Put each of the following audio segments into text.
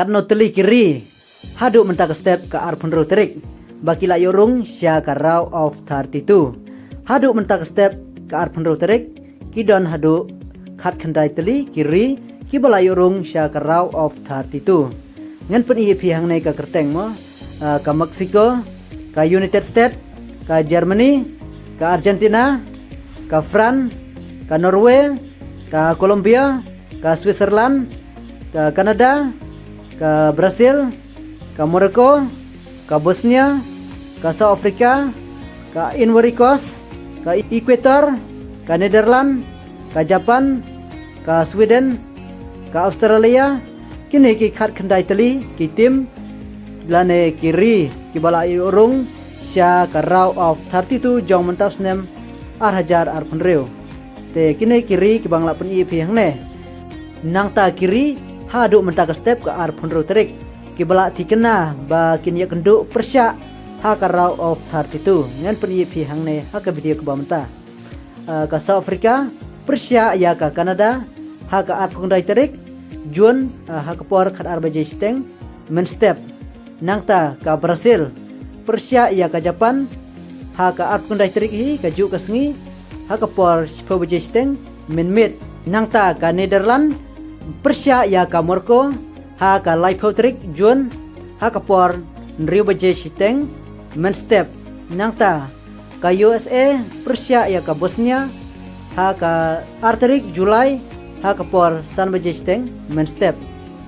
Karena teli kiri hadu mentak step ke arpun terik baki la yorung sya karau of 32 hadu mentak step ke arpun terik kidon hadu khat khandai teli kiri kibala yorung sya karau of 32 ngan pen pi hang nei ka kerteng mo ka Mexico ka United States ka Germany ka Argentina ka France ka Norway ka Colombia ka Switzerland ka Kanada ka Brazil ka Morocco ka Bosnia ka South Africa ka Ivory Coast ka Ecuador ka Netherlands ka Japan ka Sweden ka Australia kini ki khat khandai teli ki tim lane kiri ki bala urung sya karau of 32 jong mentas nem hajar punreu te kini kiri ki bangla pen ip hang ne nang ta kiri hadu mentak step ke punreu terik ki bala tikena ba kin ya kenduk persya ha karau of 32 ngan pen ip hang ne ha ka video ke bamta ka South Africa persya ya ka Canada ha ka pundai terik Jun ha ka por khat arbaje steng men step nangta ka Brazil persya ya ka Japan ha ka pundai terik hi ka ju ka sngi ha ka por spobaje steng men mit nangta ka Netherlands persya ya ka Morocco ha ka laipo terik Jun ha ka por nriu baje steng men step nangta ka USA persya ya ka Bosnia ha ka arterik Julai ha kapor san baje steng men step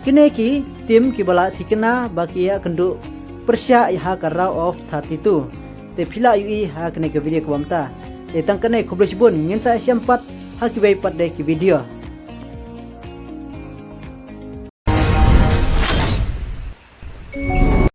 kini ki tim ki bala tikena baki ya kendu persya ha karau of 32 te phila ui ha kene ke video ko bamta te tang kene khoblo sibun ngin sa 4 ha ki bai pat de ki video